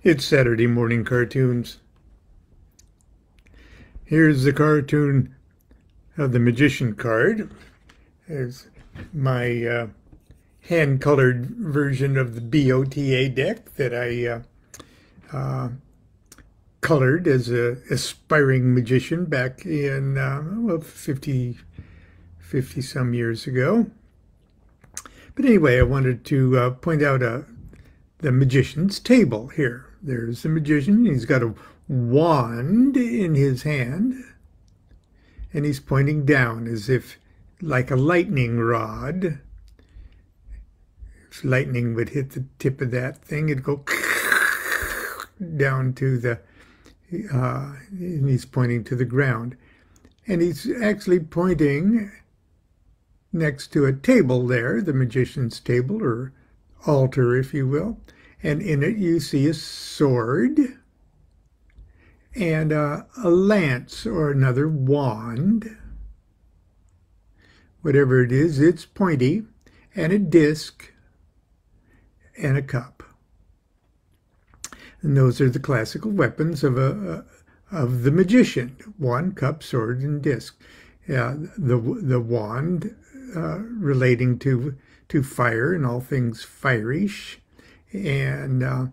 It's Saturday morning cartoons. Here's the cartoon of the Magician card. There's my hand-colored version of the BOTA deck that I colored as an aspiring magician back in, well, 50 some years ago. But anyway, I wanted to point out the magician's table here. There's the magician. He's got a wand in his hand, and he's pointing down as if like a lightning rod. If lightning would hit the tip of that thing, it'd go down to the, and he's pointing to the ground. And he's actually pointing next to a table there, the magician's table, or altar, if you will. And in it you see a sword and a lance or another wand. Whatever it is, it's pointy, and a disc and a cup. And those are the classical weapons of the magician: wand, cup, sword, and disc. The wand relating to fire and all things fiery-ish, and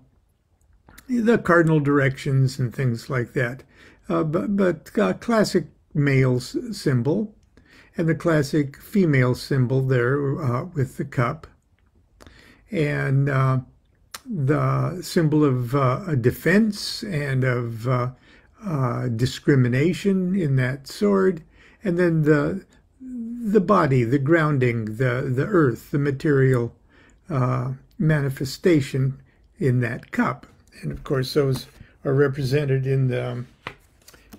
the cardinal directions and things like that. But classic male symbol, and the classic female symbol there with the cup, and the symbol of a defense and of discrimination in that sword, and then the body, the grounding, the earth, the material manifestation in that cup. And of course those are represented in the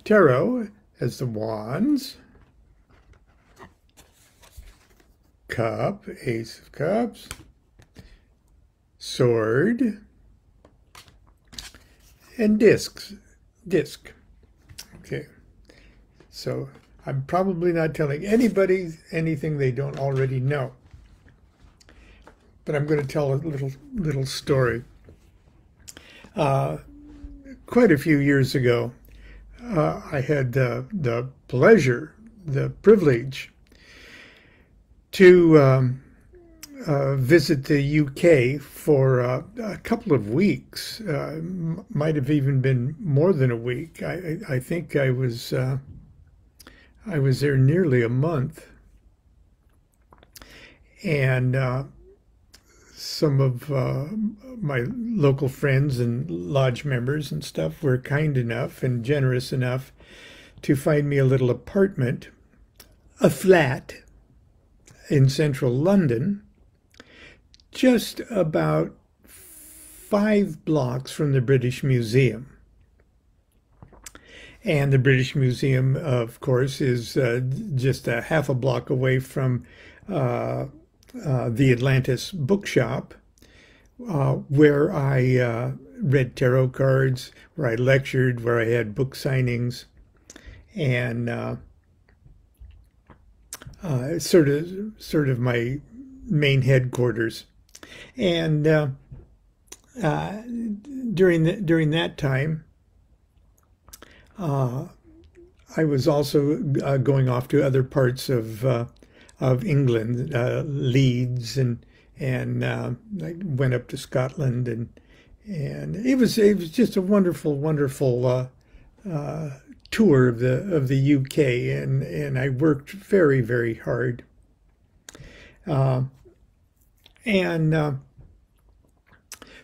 tarot as the wands, cup, ace of cups, sword, and disc. Okay, so I'm probably not telling anybody anything they don't already know, but I'm going to tell a little story. Quite a few years ago, I had the pleasure, the privilege to visit the UK for a couple of weeks. Might have even been more than a week. I think I was there nearly a month, and some of my local friends and lodge members and stuff were kind enough and generous enough to find me a little apartment, a flat in central London, just about 5 blocks from the British Museum. And the British Museum, of course, is just a half a block away from the Atlantis bookshop, where I read tarot cards, where I lectured, where I had book signings, and sort of my main headquarters. And during that time, I was also going off to other parts of England, Leeds, and I went up to Scotland, and it was just a wonderful tour of the UK, and I worked very, very hard.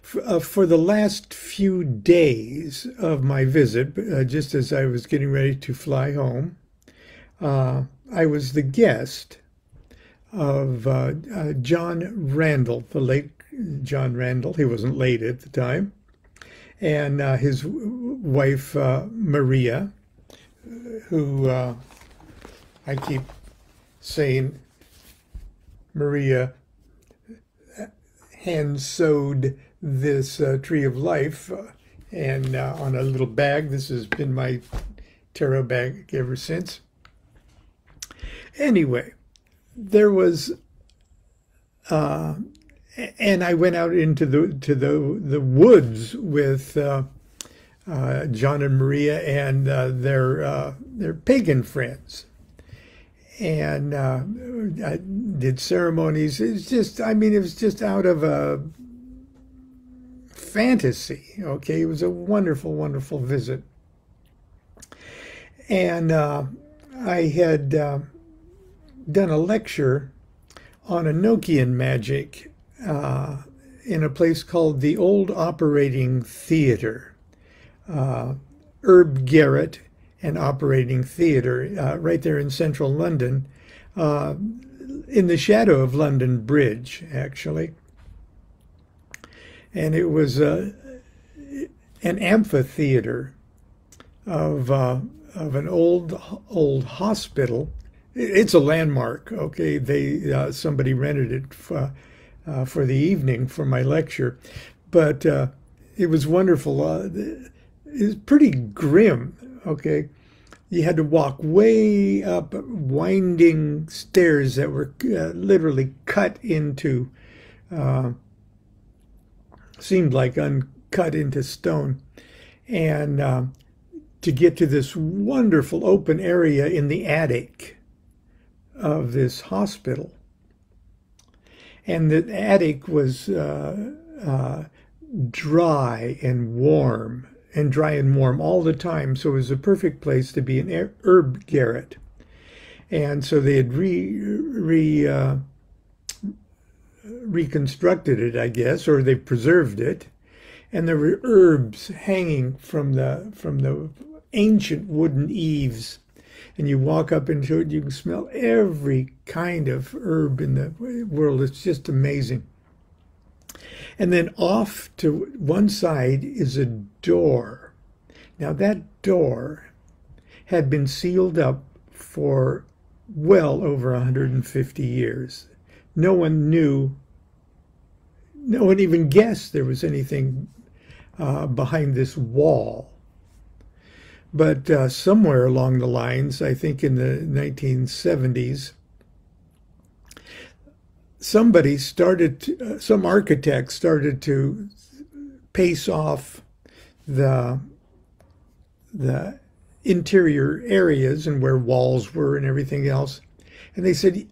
For the last few days of my visit, just as I was getting ready to fly home, I was the guest of John Randall, the late John Randall. He wasn't late at the time, and his wife Maria, who I keep saying Maria hand sewed this tree of life, and on a little bag. This has been my tarot bag ever since. Anyway, there was and I went out into the woods with John and Maria and their pagan friends, and I did ceremonies. It's just, I mean, it was just out of a fantasy. Okay, it was a wonderful, wonderful visit, and I had done a lecture on Enochian magic in a place called the Old Operating Theater. Herb Garrett and Operating Theatre, right there in central London, in the shadow of London Bridge, actually. And it was an amphitheater of an old hospital. It's a landmark. Okay, somebody rented it for the evening for my lecture, but it was wonderful. It was pretty grim. Okay, you had to walk way up winding stairs that were literally cut into, seemed like uncut into stone, and to get to this wonderful open area in the attic of this hospital. And the attic was dry and warm, all the time. So it was a perfect place to be an herb garret. And so they had reconstructed it, I guess, or they preserved it. And there were herbs hanging from the ancient wooden eaves. And you walk up into it, you can smell every kind of herb in the world. It's just amazing. And then off to one side is a door. Now that door had been sealed up for well over 150 years. No one knew, no one even guessed there was anything behind this wall. But somewhere along the lines, I think in the 1970s, somebody started, some architect started to pace off the interior areas and where walls were and everything else. And they said,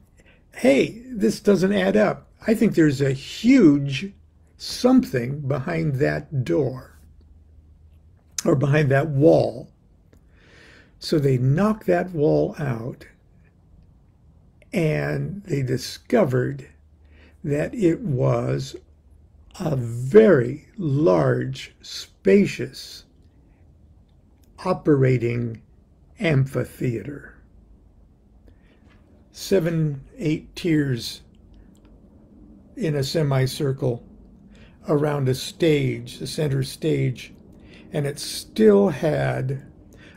hey, this doesn't add up. I think there's a huge something behind that door or behind that wall. So they knocked that wall out and they discovered that it was a very large, spacious, operating amphitheater. 7, 8 tiers in a semicircle around a stage, the center stage, and it still had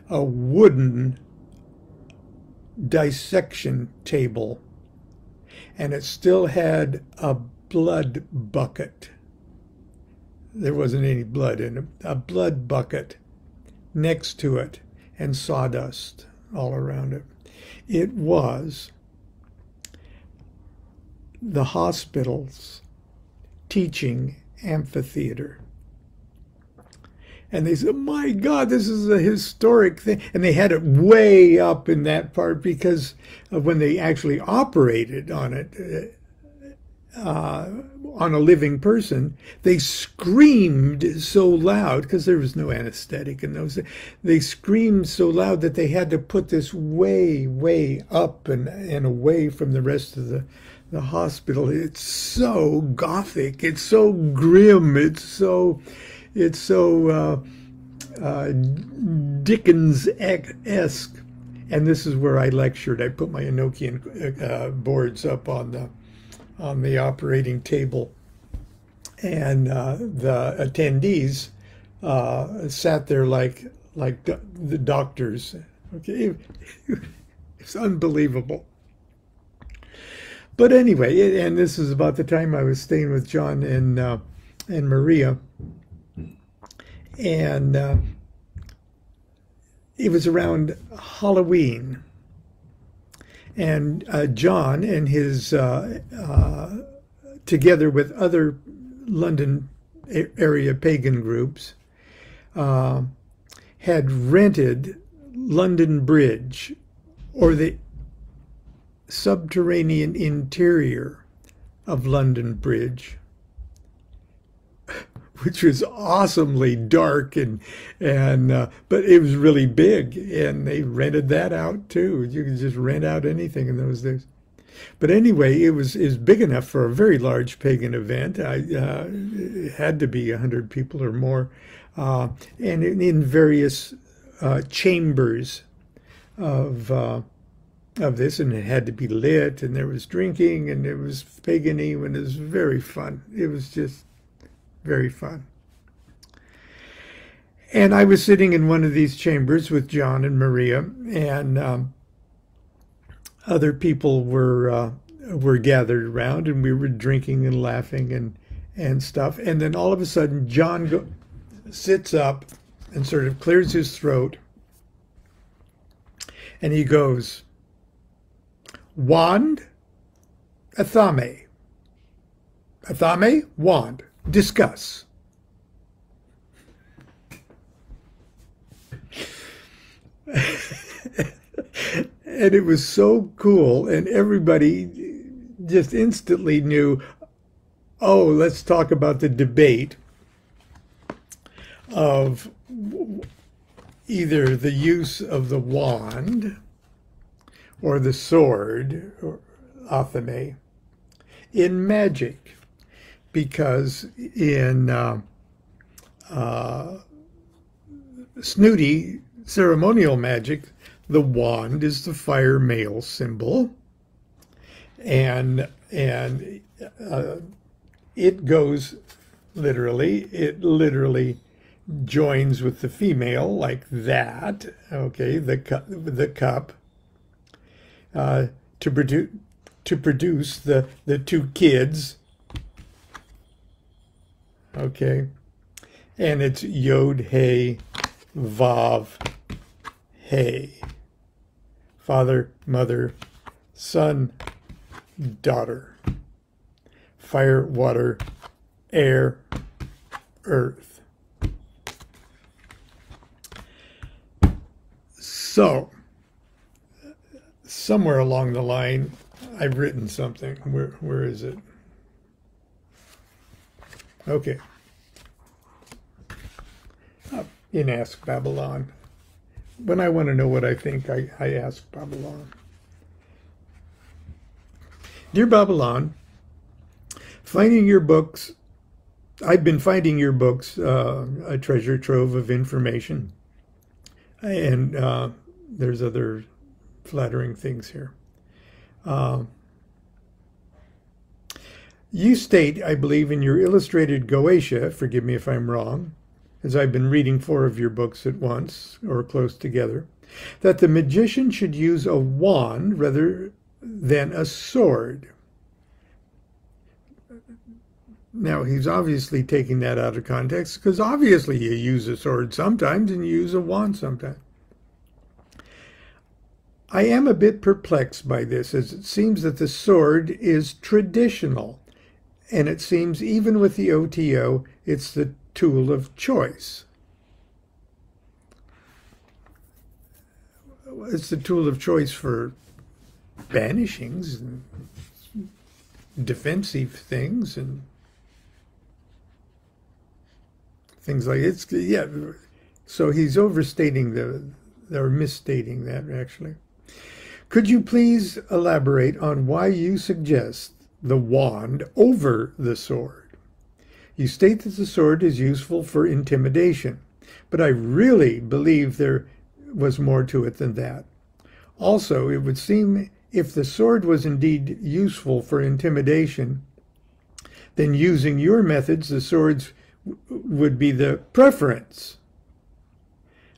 a wooden dissection table, and it still had a blood bucket. There wasn't any blood in it. A blood bucket next to it, and sawdust all around it. It was the hospital's teaching amphitheater. And they said, my God, this is a historic thing. And they had it way up in that part because of when they actually operated on it, on a living person, they screamed so loud, because there was no anesthetic in those days. They screamed so loud that they had to put this way, way up and away from the rest of the hospital. It's so gothic. It's so grim. It's so Dickens-esque. And this is where I lectured. I put my Enochian boards up on the operating table, and the attendees sat there like the doctors. Okay, it's unbelievable. But anyway, and this is about the time I was staying with John and Maria. And it was around Halloween. And John and his together with other London area pagan groups, had rented London Bridge, or the subterranean interior of London Bridge, which was awesomely dark but it was really big, and they rented that out too. You could just rent out anything in those days. But anyway, it was big enough for a very large pagan event. It had to be 100 people or more, and in various chambers of this, and it had to be lit, and there was drinking, and it was pagany, and it was very fun. It was just very fun. And I was sitting in one of these chambers with John and Maria, and other people were gathered around, and we were drinking and laughing and stuff. And then all of a sudden, John sits up and sort of clears his throat, and he goes, "Wand, Athame. Athame, wand. Discuss." And it was so cool, and everybody just instantly knew, oh, let's talk about the debate of either the use of the wand or the sword, or Athame, in magic. Because in snooty ceremonial magic, the wand is the fire male symbol, and it goes literally, it literally joins with the female like that, okay, the cup, to produce the two kids, okay, and it's Yod Hey Vav Hey, father, mother, son, daughter, fire, water, air, earth. So, somewhere along the line, I've written something. Where is it? Okay. In Ask Babylon. When I want to know what I think, I ask Babylon. Dear Babylon, finding your books, I've been finding your books a treasure trove of information. And there's other flattering things here. You state, I believe, in your illustrated Goetia, forgive me if I'm wrong, as I've been reading 4 of your books at once, or close together, that the magician should use a wand rather than a sword. Now, he's obviously taking that out of context, because obviously you use a sword sometimes and you use a wand sometimes. I am a bit perplexed by this, as it seems that the sword is traditional, and it seems even with the OTO, it's the tool of choice. It's the tool of choice for banishings and defensive things and things like it. Yeah, so he's overstating or misstating that, actually. Could you please elaborate on why you suggest the wand over the sword? You state that the sword is useful for intimidation, but I really believe there was more to it than that. Also, it would seem if the sword was indeed useful for intimidation, then using your methods, the swords would be the preference.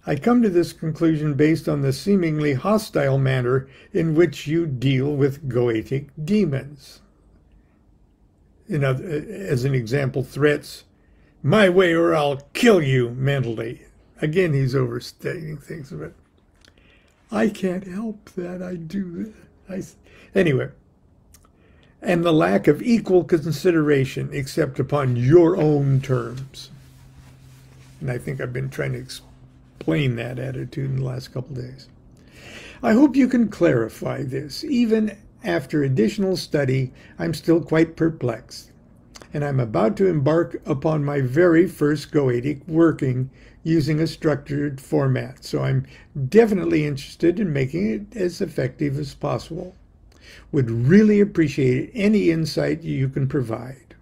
I come to this conclusion based on the seemingly hostile manner in which you deal with goetic demons. As an example, threats, my way or I'll kill you mentally. Again, he's overstating things, but I can't help that. I do that. Anyway, and the lack of equal consideration except upon your own terms. And I think I've been trying to explain that attitude in the last couple of days. I hope you can clarify this. Even after additional study, I'm still quite perplexed. And I'm about to embark upon my very first Goetic working using a structured format. So I'm definitely interested in making it as effective as possible. Would really appreciate any insight you can provide.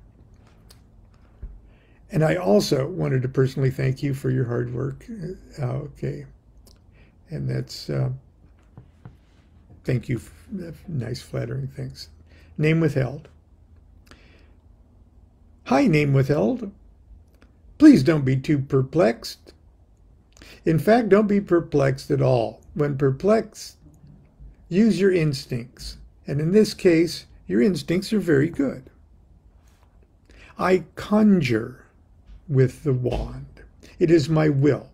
And I also wanted to personally thank you for your hard work. Okay. And that's, thank you. Nice, flattering things. Name withheld. Hi, name withheld. Please don't be too perplexed. In fact, don't be perplexed at all. When perplexed, use your instincts. And in this case, your instincts are very good. I conjure with the wand. It is my will.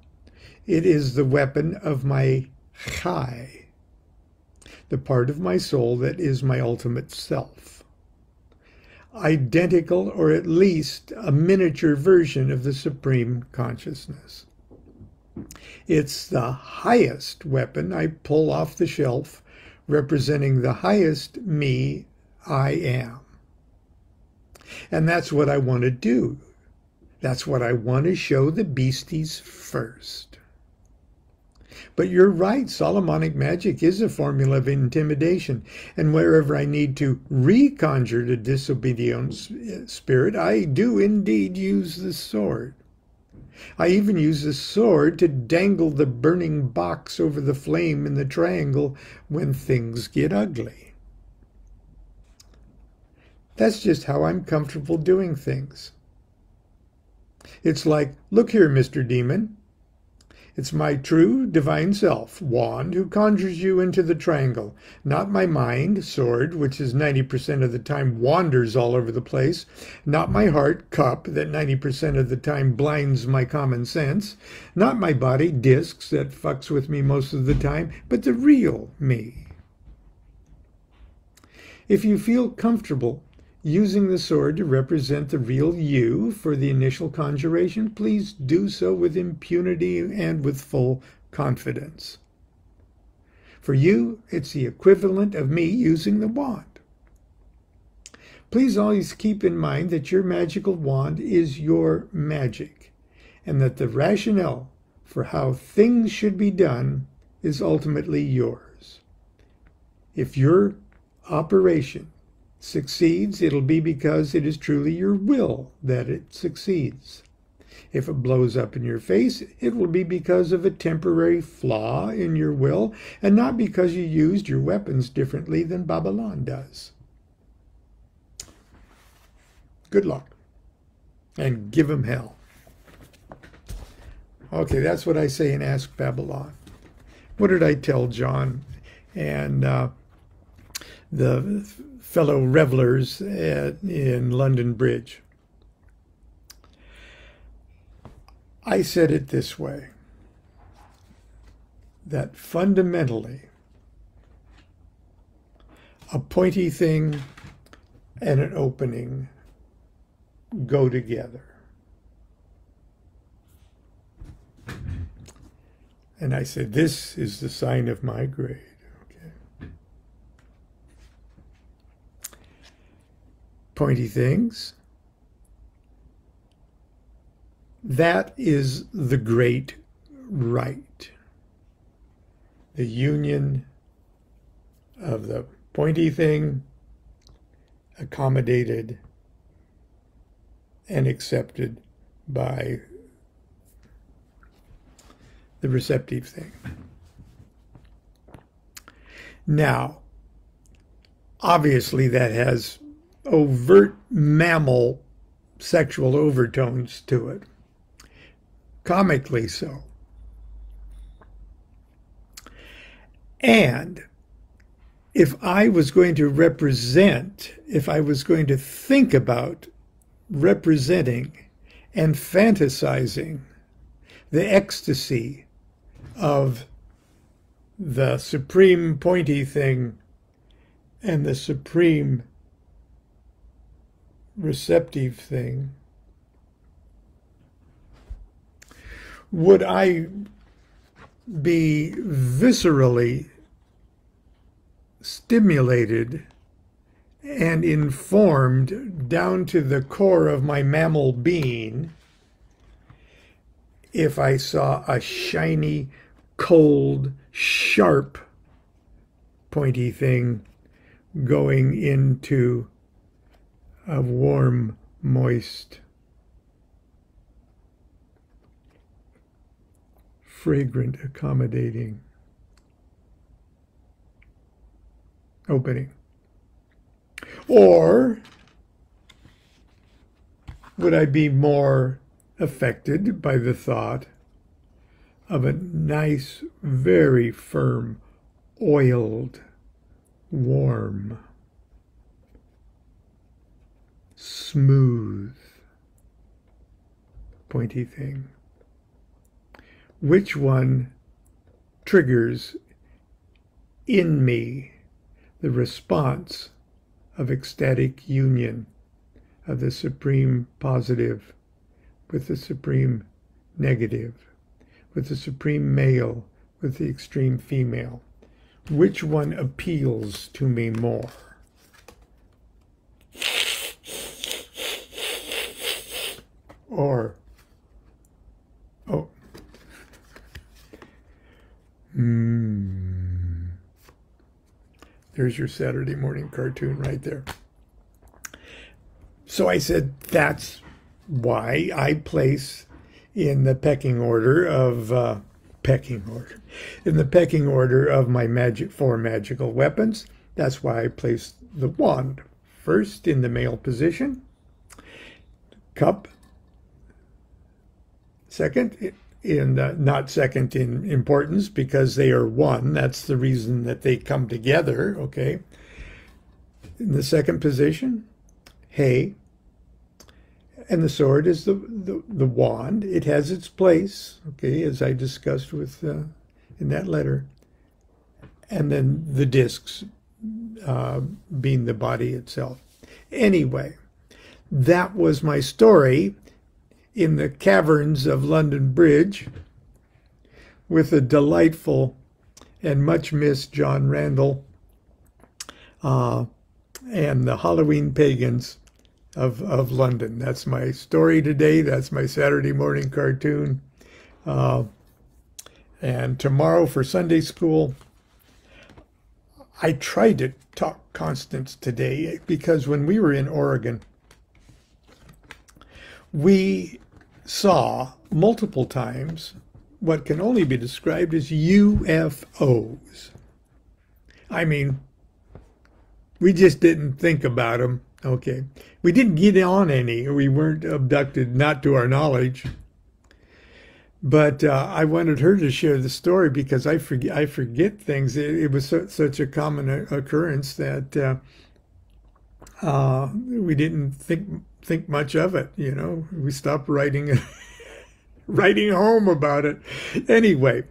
It is the weapon of my chai, the part of my soul that is my ultimate self. Identical, or at least a miniature version of the Supreme Consciousness. It's the highest weapon I pull off the shelf, representing the highest me I am. And that's what I want to do. That's what I want to show the beasties first. But you're right, Solomonic magic is a formula of intimidation, and wherever I need to reconjure the disobedient spirit, I do indeed use the sword. I even use the sword to dangle the burning box over the flame in the triangle when things get ugly. That's just how I'm comfortable doing things. It's like, look here, Mr. Demon. It's my true divine self, Wand, who conjures you into the triangle, not my mind, Sword, which is 90% of the time wanders all over the place, not my heart, Cup, that 90% of the time blinds my common sense, not my body, Discs, that fucks with me most of the time, but the real me. If you feel comfortable using the sword to represent the real you for the initial conjuration, please do so with impunity and with full confidence. For you, it's the equivalent of me using the wand. Please always keep in mind that your magical wand is your magic, and that the rationale for how things should be done is ultimately yours. If your operation succeeds, it'll be because it is truly your will that it succeeds. If it blows up in your face, it will be because of a temporary flaw in your will, and not because you used your weapons differently than Babylon does. Good luck, and give him hell. Okay, that's what I say in Ask Babylon. What did I tell John and the fellow revelers in London Bridge? I said it this way, that fundamentally a pointy thing and an opening go together. And I said, this is the sign of my grade. Pointy things. That is the great right. The union of the pointy thing accommodated and accepted by the receptive thing. Now, obviously that has overt mammal sexual overtones to it, comically so. And if I was going to think about representing and fantasizing the ecstasy of the supreme pointy thing and the supreme receptive thing, would I be viscerally stimulated and informed down to the core of my mammal being if I saw a shiny, cold, sharp, pointy thing going into a warm, moist, fragrant, accommodating opening? Or would I be more affected by the thought of a nice, very firm, oiled, warm, smooth, pointy thing? Which one triggers in me the response of ecstatic union of the supreme positive with the supreme negative, with the supreme male with the extreme female? Which one appeals to me more? Or, oh, there's your Saturday morning cartoon right there. So I said, that's why I place in the pecking order of my four magical weapons. That's why I place the wand first in the male position, cup second not second in importance because they are one. That's the reason that they come together. Okay. In the second position, hay. And the sword is the wand. It has its place, okay, as I discussed with in that letter. And then the discs being the body itself. Anyway, that was my story in the caverns of London Bridge with the delightful and much missed John Randall and the Halloween pagans of London. That's my story today. That's my Saturday morning cartoon. And tomorrow for Sunday school, I tried to talk constants today because when we were in Oregon, we saw multiple times what can only be described as UFOs. I mean, we just didn't think about them. Okay. We didn't get on any. We weren't abducted, not to our knowledge. But I wanted her to share the story because I forget things. It was such a common occurrence that we didn't think much of it. You know, we stopped writing home about it. Anyway,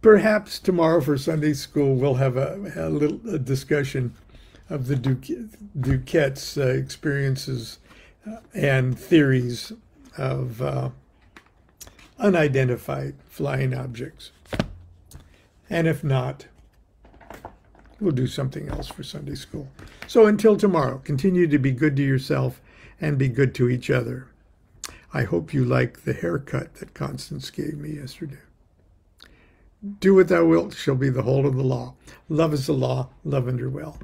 perhaps tomorrow for Sunday school we'll have a little discussion of the DuQuette's experiences and theories of unidentified flying objects. And if not, we'll do something else for Sunday school. So until tomorrow, continue to be good to yourself and be good to each other. I hope you like the haircut that Constance gave me yesterday. Do what thou wilt shall be the whole of the law. Love is the law, love under well.